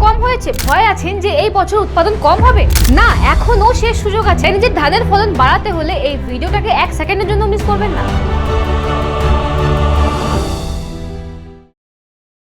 কম হয়েছে, ভয় আছেন যে এই বছর উৎপাদন কম হবে? না, এখনো শেষ সুযোগ আছে। নিজের ধানের ফলন বাড়াতে হলে এই ভিডিওটাকে 1 সেকেন্ডের জন্য মিস করবেন না।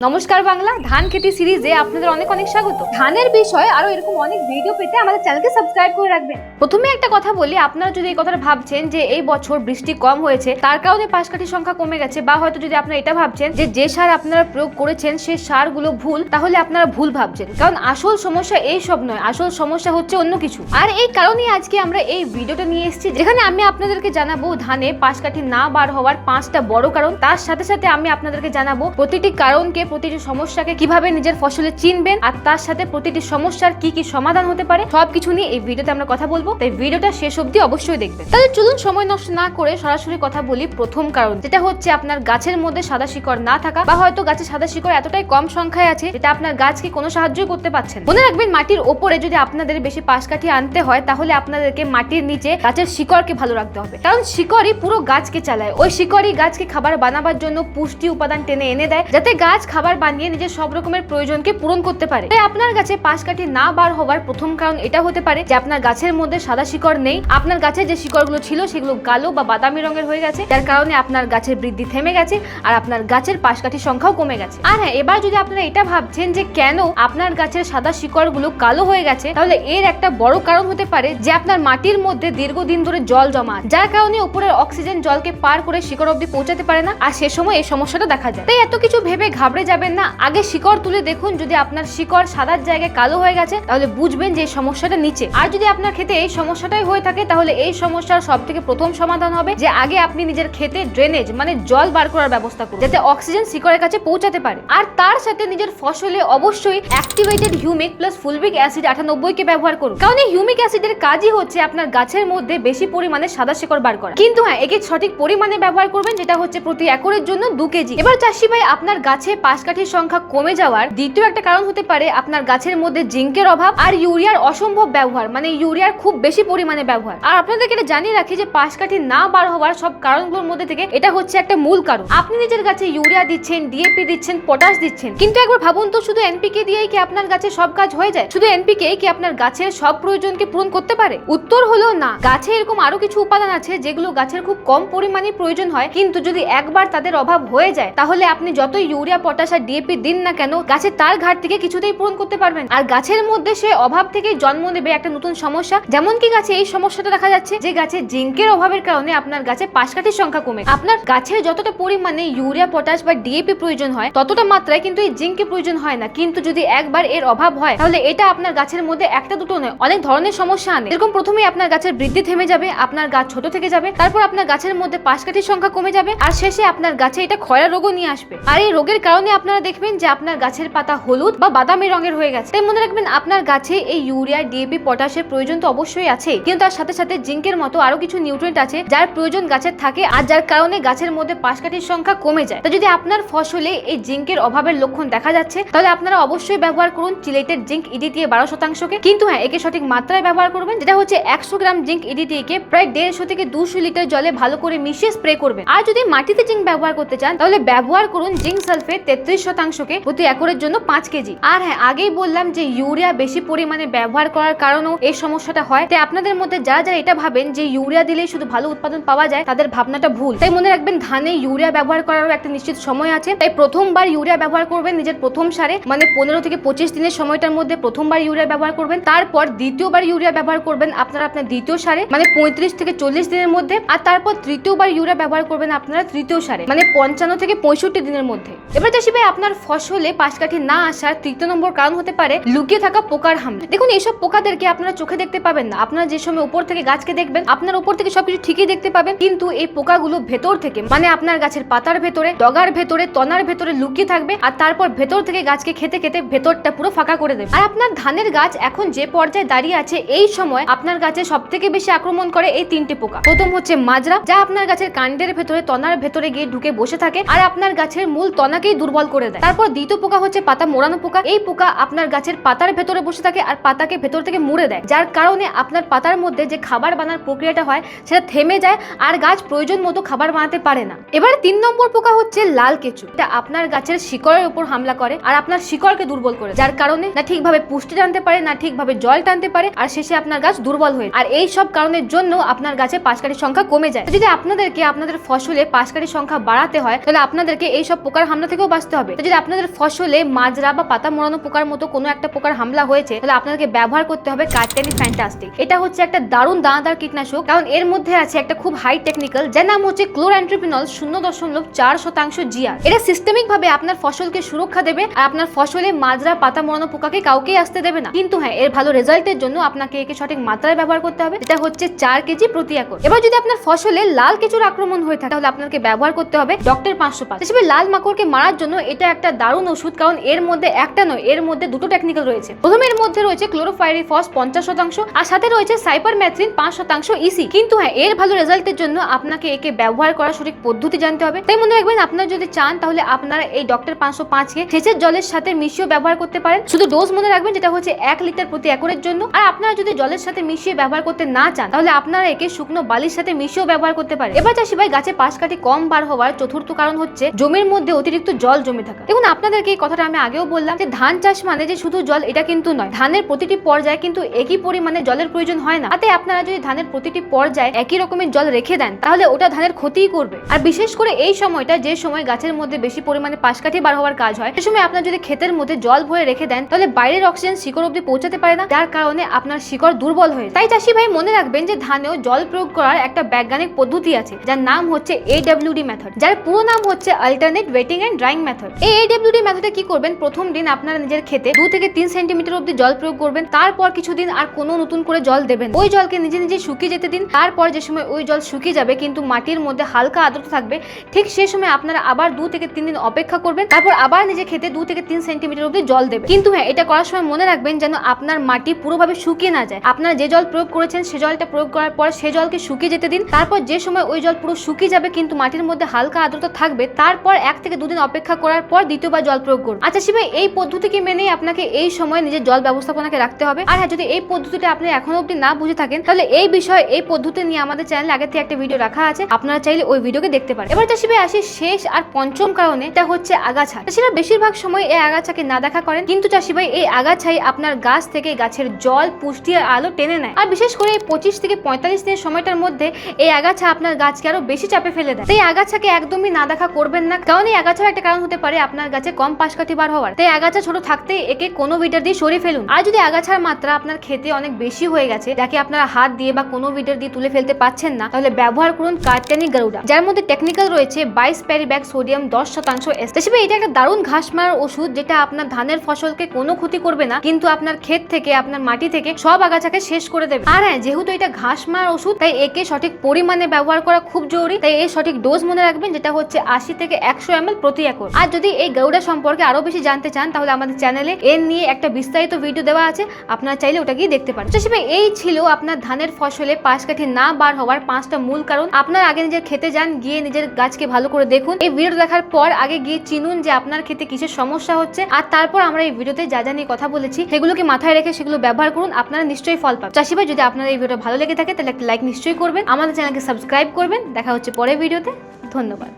নমস্কার বাংলা, ধান খেতি সিরিজে আপনাদের অনেক অনেক স্বাগত। ধানের বিষয়ে আরো এরকম অনেক ভিডিও পেতে আমাদের চ্যানেলকে সাবস্ক্রাইব করে রাখবেন। প্রথমে একটা কথা বলি, আপনারা যদি এই কথাটা ভাবছেন যে এই বছর বৃষ্টি কম হয়েছে তার কারণে পাশকাঠির সংখ্যা কমে গেছে, বা হয়তো যদি আপনারা এটা ভাবছেন যে সার আপনারা প্রয়োগ করেছেন সেই সারগুলো ভুল, তাহলে আপনারা ভুল ভাবছেন। কারণ আসল সমস্যা এই সব নয়, আসল সমস্যা হচ্ছে অন্য কিছু। আর এই কারণেই আজকে আমরা এই ভিডিওটা নিয়ে এসেছি, যেখানে আমি আপনাদেরকে জানাবো ধানে পাশকাঠি না বার হওয়ার 5টা বড় কারণ। তার সাথে সাথে আমি আপনাদেরকে জানাবো প্রতিটি কারণকে, প্রতিটি সমস্যাকে কিভাবে নিজের ফসলে চিনবেন, আর তার সাথে প্রতিটি সমস্যার কি কি সমাধান হতে পারে সবকিছু নিয়ে এই ভিডিওতে আমরা কথা বলবো। তাই ভিডিওটা শেষ অবধি অবশ্যই দেখবেন। তাহলে চলুন সময় নষ্ট না করে সরাসরি কথা বলি প্রথম কারণ, যেটা হচ্ছে আপনার গাছের মধ্যে সাদা শিকড় না থাকা, বা হয়তো গাছে সাদা শিকড় এতটাই কম সংখ্যায় আছে যেটা আপনার গাছকে কোনো সাহায্যই করতে পারছেন। মনে রাখবেন, মাটির ওপরে যদি আপনাদের বেশি পাশকাঠি আনতে হয় তাহলে আপনাদেরকে মাটির নিচে গাছের শিকড়কে ভালো রাখতে হবে, কারণ শিকড়ই পুরো গাছকে চালায়। ওই শিকড়ই গাছকে খাবার বানাবার জন্য পুষ্টি উপাদান টেনে এনে দেয়, যাতে গাছ খাবার বানিয়ে নিজের সব রকমের প্রয়োজনকে পূরণ করতে পারে। তাই আপনার গাছে পাশকাঠি না বার হওয়ার প্রথম কারণ এটা হতে পারে যে আপনার গাছের মধ্যে সাদা শিকড় নেই। আপনার গাছে যে শিকড়গুলো ছিল সেগুলো কালো বা বাদামি রঙের হয়ে গেছে, যার কারণে আপনার গাছের বৃদ্ধি থেমে গেছে আর আপনার গাছের পাশকাঠির সংখ্যাও কমে গেছে। আর হ্যাঁ, এবার যদি আপনারা এটা ভাবছেন যে কেন আপনার গাছের সাদা শিকড়গুলো কালো হয়ে গেছে, তাহলে এর একটা বড় কারণ হতে পারে যে আপনার মাটির মধ্যে দীর্ঘদিন ধরে জল জমা, যার কারণে উপরের অক্সিজেন জলকে পার করে শিকড় অবধি পৌঁছাতে পারে না, আর সে সময় এই সমস্যাটা দেখা যায়। তাই এত কিছু ভেবে ঘাবড়ে যাবেন না, আগে শিকড় তুলে দেখুন। যদি আপনার শিকড় সাদার জায়গায় কালো হয়ে গেছে তাহলে বুঝবেন যে এই সমস্যাটা নিচে। আর যদি আপনার ক্ষেতে এই সমস্যাটাই হয়ে থাকে তাহলে এই সমস্যার সবথেকে প্রথম সমাধান হবে যে আগে আপনি নিজের ক্ষেতে ড্রেনেজ মানে জল বার করার ব্যবস্থা করুন, যাতে অক্সিজেন শিকড়ের কাছে পৌঁছাতে পারে। আর তার সাথে নিজের ফসলে অবশ্যই অ্যাক্টিভেটেড হিউমিক প্লাস ফুলবিক অ্যাসিড 98 কে ব্যবহার করুন, কারণ এই হিউমিক অ্যাসিডের কাজই হচ্ছে আপনার গাছের মধ্যে বেশি পরিমাণে সাদা শিকড় বার করা। কিন্তু হ্যাঁ, একে সঠিক পরিমাণে ব্যবহার করবেন, যেটা হচ্ছে প্রতি একরের জন্য 2 কেজি। এবার চাষি ভাই, আপনার গাছে পাশকাঠির সংখ্যা কমে যাওয়ার দ্বিতীয় একটা কারণ হতে পারে আপনার গাছের মধ্যে জিঙ্কের অভাব আর ইউরিয়ার অসম্ভব ব্যবহার, মানে ইউরিয়ার খুব বেশি পরিমাণে ব্যবহার। আর আপনাদেরকে এটা জানিয়ে রাখি যে পাশকাঠি না বার হওয়ার সব কারণগুলোর মধ্যে থেকে এটা হচ্ছে একটা মূল কারণ। আপনি নিজের গাছে ইউরিয়া দিচ্ছেন, ডিএপি দিচ্ছেন, পটাশ দিচ্ছেন, কিন্তু একবার ভাবুন তো, শুধু এনপিকে দিয়েই কি আপনার গাছের সব কাজ হয়ে যায়? শুধু এনপিকে কি আপনার গাছের সব প্রয়োজনকে পূরণ করতে পারে? উত্তর হলো না। গাছে এরকম আরো কিছু উপাদান আছে যেগুলো গাছের খুব কম পরিমাণে প্রয়োজন হয়, কিন্তু যদি একবার তাদের অভাব হয়ে যায় তাহলে আপনি যত ইউরিয়া, পটাশ আর ডিএপি দিন না কেন, গাছে তার ঘাট থেকে কিছুতেই পূরণ করতে পারবেন। আর গাছের মধ্যে সে অভাব থেকে জন্ম নেবে একটা নতুন সমস্যা। যেমন কি গাছে এই সমস্যাটা দেখা যাচ্ছে যে গাছে জিঙ্কের অভাবের কারণে আপনার গাছে পাশকাঠির সংখ্যা কমে। আপনার গাছের যতটা পরিমাণে ইউরিয়া, পটাশ বা ডিএপি প্রয়োজন হয় ততটা মাত্রায় কিন্তু এই জিঙ্কের প্রয়োজন হয় না। কিন্তু যদি একবার এর অভাব হয় তাহলে এটা আপনার গাছের মধ্যে একটা দুটো নয়, অনেক ধরনের সমস্যা আনে। এরকম প্রথমেই আপনার গাছের বৃদ্ধি থেমে যাবে, আপনার গাছ ছোট থেকে যাবে, তারপর আপনার গাছের মধ্যে পাশকাঠির সংখ্যা কমে যাবে, আর শেষে আপনার গাছে এটা ক্ষয় রোগও নিয়ে আসবে। আর এই রোগের কারণে আপনারা দেখবেন যে আপনার গাছের পাতা হলুদ বা বাদামি রঙের হয়ে গেছে। তাই মনে রাখবেন, আপনার গাছে এই ইউরিয়া, ডিএপি, পটাশের প্রয়োজন তো অবশ্যই আছে, কিন্তু তার সাথে সাথে জিঙ্কের মতো আরো কিছু নিউট্রিয়েন্ট আছে যার প্রয়োজন গাছের থাকে, আর যার কারণে গাছের মধ্যে পাশকাঠির সংখ্যা কমে যায়। তো যদি আপনার ফসলে এই জিঙ্কের অভাবের লক্ষণ দেখা যাচ্ছে তাহলে আপনারা অবশ্যই ব্যবহার করুন চিলেটেড জিঙ্ক ইডিটি 12%কে, কিন্তু হ্যাঁ, একে সঠিক মাত্রায় ব্যবহার করবেন, যেটা হচ্ছে 100 গ্রাম জিঙ্ক ইডিটি কে প্রায় 150 থেকে 200 লিটার জলে ভালো করে মিশিয়ে স্প্রে করবেন। আর যদি মাটিতে জিঙ্ক ব্যবহার করতে চান তাহলে ব্যবহার করুন জিঙ্ক সালফেট 33%কে প্রতি একরের জন্য 5 কেজি। আর হ্যাঁ, আগেই বললাম যে ইউরিয়া বেশি পরিমাণে ব্যবহার করার কারণেও এই সমস্যাটা হয়। তাই আপনাদের মধ্যে যারা যারা এটা ভাবেন যে ইউরিয়া দিলেই শুধু ভালো উৎপাদন পাওয়া যায়, তাদের ভাবনাটা ভুল। তাই মনে রাখবেন, ধানে ইউরিয়া ব্যবহার করারও একটা নিশ্চিত সময় আছে। তাই প্রথমবার ইউরিয়া ব্যবহার করবেন নিজের প্রথম সারে, মানে 15 থেকে 25 দিনের সময়টার মধ্যে প্রথমবার ইউরিয়া ব্যবহার করবেন। তারপর দ্বিতীয়বার ইউরিয়া ব্যবহার করবেন আপনার দ্বিতীয় সারে, মানে 35 থেকে 40 দিনের মধ্যে। আর তারপর তৃতীয়বার ইউরিয়া ব্যবহার করবেন আপনারা তৃতীয় সারে, মানে 55 থেকে 65 দিনের মধ্যে। এবার চাষি ভাই, আপনার ফসলে পাশকাঠি না আসার তৃতীয় নম্বর কারণ হতে পারে লুকিয়ে থাকা পোকার হামলা। দেখুন, এইসব পোকাদেরকে আপনারা চোখে দেখতে পাবেন না। আপনারা যে সময় উপর থেকে গাছকে দেখবেন, আপনার উপর থেকে সবকিছু ঠিকই দেখতে পাবেন, কিন্তু এই পোকাগুলো ভেতর থেকে, মানে আপনার গাছের পাতার ভেতরে, ডগার ভেতরে, তনার ভেতরে লুকিয়ে থাকবে, আর তারপর ভেতর থেকে গাছকে খেতে খেতে ভেতরটা পুরো ফাঁকা করে দেবে। আর আপনার ধানের গাছ এখন যে পর্যায়ে দাঁড়িয়ে আছে, এই সময় আপনার গাছে সব থেকে বেশি আক্রমণ করে এই 3টে পোকা। প্রথম হচ্ছে মাজরা, যা আপনার গাছের কাণ্ডের ভেতরে, তনার ভেতরে গিয়ে ঢুকে বসে থাকে আর আপনার গাছের মূল তনাকেই দুর্বল দুর্বল করে দেয়। তারপর দ্বিতীয় পোকা হচ্ছে পাতা মোড়ানো পোকা। এই পোকা আপনার গাছের পাতার ভেতরে বসে থাকে আর পাতাকে ভেতর থেকে মুড়ে দেয়, যার কারণে আপনার পাতার মধ্যে যে খাবার বানার প্রক্রিয়াটা হয় সেটা থেমে যায় আর গাছ প্রয়োজন মতো খাবার বানাতে পারে না। এবারে 3 নম্বর পোকা হচ্ছে লাল কেঁচো। এটা আপনার গাছের শিকড়ের উপর হামলা করে আর আপনার শিকড়কে দুর্বল করে, যার কারণে না ঠিকভাবে পুষ্টি টানতে পারে না ঠিকভাবে জল টানতে পারে আর শেষে আপনার গাছ দুর্বল হয়ে যায়। আর এই সব কারণের জন্য আপনার গাছে পাশকাঠির সংখ্যা কমে যায়। যদি আপনাদেরকে আপনাদের ফসলে পাশকাঠির সংখ্যা বাড়াতে হয় তাহলে আপনাদেরকে এই সব পোকার হামলা থেকেও বাঁচতে হবে। যদি আপনাদের ফসলে মাজরা বা পাতা মোড়ানো পোকার মতো কোনো একটা পোকার হামলা হয়েছে তাহলে আপনাদেরকে ব্যবহার করতে হবে কার্টেনি ফ্যান্টাস্টিক। এটা হচ্ছে একটা দারুণ দানাদার কীটনাশক, কারণ এর মধ্যে আছে একটা খুব হাই টেকনিক্যাল যার নাম হচ্ছে ক্লোরঅ্যান্ট্রিপিনল 0.4% জিআর। এটা সিস্টেমিক ভাবে আপনার ফসলকে সুরক্ষা দেবে আর আপনার ফসলে মাজরা পাতা মোড়ানো পোকাকে কাউকেই আসতে দেবে না। কিন্তু হ্যাঁ, এর ভালো রেজাল্টের জন্য আপনাকে একে সঠিক মাত্রায় ব্যবহার করতে হবে, এটা হচ্ছে 4 কেজি প্রতি একর। এবার যদি আপনার ফসলে লাল কেঁচোর আক্রমণ হয়ে থাকে তাহলে আপনাকে ব্যবহার করতে হবে ডক্টর 505। হিসেবে লাল মাকড়কে মারার জন্য এটা একটা দারুণ ওষুধ, কারণ এর মধ্যে একটা নয়, এর মধ্যে দুটো টেকনিক্যাল রয়েছে। প্রথমে এর মধ্যে রয়েছে ক্লোরোফাইরিফস 50% আর সাথে রয়েছে সাইপারমেথ্রিন 5% ইসি। কিন্তু হ্যাঁ, এর ভালো রেজাল্টের জন্য আপনাকে একে ব্যবহার করার সঠিক পদ্ধতি জানতে হবে। তাই মনে রাখবেন, আপনারা যদি চান তাহলে আপনারা এই ডক্টর 505 কে সেচের জলের সাথে মিশিয়ে ব্যবহার করতে পারেন। শুধু ডোজ মনে রাখবেন, যেটা হচ্ছে 1 লিটার প্রতি একরের জন্য। আর আপনারা যদি জলের সাথে মিশিয়ে ব্যবহার করতে না চান তাহলে আপনারা একে শুকনো বালির সাথে মিশিয়েও ব্যবহার করতে পারেন। এবার চাষি ভাই, গাছে পাশকাঠি কম বার হওয়ার চতুর্থ কারণ হচ্ছে জমির মধ্যে অতিরিক্ত জল জমে থাকা। দেখুন, আপনাদেরকে এই কথাটা আমি আগেও বললাম যে ধান চাষ মানে যে শুধু জল, এটা কিন্তু নয়। ধানের প্রতিটি পর্যায়ে কিন্তু একই পরিমাণে জলের প্রয়োজন হয় না। তাতে আপনারা যদি ধানের প্রতিটি পর্যায়ে একই রকমের জল রেখে দেন তাহলে ওটা ধানের ক্ষতিই করবে। আর বিশেষ করে এই সময়টা, যে সময় গাছের মধ্যে বেশি পরিমাণে পাশকাঠি বার হওয়ার কাজ হয়, সে সময় আপনারা যদি ক্ষেতের মধ্যে জল ভরে রেখে দেন তাহলে বাইরের অক্সিজেন শিকড় অবধি পৌঁছাতে পারে না, যার কারণে আপনার শিকড় দুর্বল হয়ে যায়। তাই চাষি ভাই মনে রাখবেন যে ধানেও জল প্রয়োগ করার একটা বৈজ্ঞানিক পদ্ধতি আছে যার নাম হচ্ছে AWD মেথড, যার পুরো নাম হচ্ছে alternate wetting and drying method. এই AWD মেথডে কি করবেন, প্রথম দিন আপনারা নিজের ক্ষেতে 2 থেকে 3 সেন্টিমিটার অবধি জল প্রয়োগ করবেন। তারপর কিছুদিন আর কোনো নতুন করে জল দেবেন, ওই জলকে নিজে নিজে শুকিয়ে যেতে দিন। তারপর যে সময় ওই জল শুকিয়ে যাবে কিন্তু মাটির মধ্যে হালকা আর্দ্রতা থাকবে, ঠিক সেই সময় আপনারা আবার 2 থেকে 3 দিন অপেক্ষা করবেন। তারপর আবার নিজে খেতে 2 থেকে 3 সেন্টিমিটার অবধি জল দেবেন। কিন্তু হ্যাঁ, এটা করার সময় মনে রাখবেন যেন আপনার মাটি পুরোভাবে শুকিয়ে না যায়। আপনারা যে জল প্রয়োগ করেছেন সে জলটা প্রয়োগ করার পর সে জলকে শুকিয়ে যেতে দিন। তারপর যে সময় ওই জল পুরো শুকিয়ে যাবে কিন্তু মাটির মধ্যে হালকা আর্দ্রতা থাকবে, তারপর 1 থেকে 2 দিন অপেক্ষা করার পর দ্বিতীয়বার জল প্রয়োগ করুন। আচ্ছা শিবাই, এই পদ্ধতিকে মেনেই আপনাকে এই সময় নিজের জল ব্যবস্থাপনাকে রাখতে হবে। আর হ্যাঁ, যদি এই পদ্ধতিটা আপনি এখনো অবধি না বুঝে থাকেন তাহলে এই বিষয়ে, এই পদ্ধতি নিয়ে আমাদের চ্যানেলে আগে থেকে একটা ভিডিও রাখা আছে, আপনারা চাইলে ওই ভিডিওকে দেখতে পারেন। এবার চাষিভাই আসি শেষ আর পঞ্চম কারণে, এটা হচ্ছে আগাছা। চাষিরা বেশিরভাগ সময় এই আগাছাকে না দেখা করেন, কিন্তু চাষিভাই এই আগাছাই আপনার গাছ থেকে গাছের জল, পুষ্টি আর আলো টেনে নেয়। আর বিশেষ করে এই 25 থেকে 45 দিনের সময়টার মধ্যে এই আগাছা আপনার গাছকে আরো বেশি চাপে ফেলে দেয়। তাই আগাছাকে একদমই না দেখা করবেন না, কারণ এই আগাছার একটা কারণ হতে পারে আপনার গাছে কম পাশকাঠি বার হওয়ার। তাই আগাছা ছোট থাকতে একে কোনো ভিটার দিয়ে সরিয়ে ফেলুন। আর যদি আগাছার মাত্রা আপনার ক্ষেতে অনেক বেশি হয়ে গেছে, যাকে আপনারা হাত দিয়ে বা কোনো ভিটার দিয়ে তুলে ফেলতে পারছেন না, তাহলে ব্যবহার করুন কার্টেনি গারুডা, যার মধ্যে টেকনিক্যাল রয়েছে 22 প্যারিব্যাগ সোডিয়াম 10% এস। এটা একটা দারুণ ঘাস মারার ওষুধ, যেটা আপনার ধানের ফসলকে কোনো ক্ষতি করবে না, কিন্তু আপনার ক্ষেত থেকে, আপনার মাটি থেকে সব আগাছাকে শেষ করে দেবে। আর হ্যাঁ, যেহেতু এটা ঘাস মারার ওষুধ তাই একে সঠিক পরিমাণে ব্যবহার করা খুব জরুরি। তাই এই সঠিক ডোজ মনে রাখবেন, যেটা হচ্ছে 80 থেকে 100 ml প্রতি একর। আর যদি এই গারুডা সম্পর্কে আরো বেশি জানতে চান তাহলে আমাদের চ্যানেলে এর নিয়ে একটা বিস্তারিত ভিডিও দেওয়া আছে, আপনারা চাইলে ওটা গিয়ে দেখতে পারেন। এই ছিল আপনার ধানের ফসলে পাশকাঠি না বার হওয়ার 5টা মূল কারণ। আপনার আগে নিজের খেতে যান, গিয়ে নিজের গাছকে ভালো করে দেখুন। এই ভিডিও দেখার পর আগে গিয়ে চিনুন যে আপনার খেতে কিসের সমস্যা হচ্ছে, আর তারপর আমরা এই ভিডিওতে যা যা নিয়ে কথা বলেছি সেগুলোকে মাথায় রেখে সেগুলো ব্যবহার করুন, আপনারা নিশ্চয়ই ফল পাবেন। চাষি ভাই, যদি আপনার এই ভিডিও ভালো লেগে থাকে তাহলে একটা লাইক নিশ্চয়ই করবেন, আমাদের চ্যানেলকে সাবস্ক্রাইব করবেন। দেখা হচ্ছে পরের ভিডিওতে। ধন্যবাদ।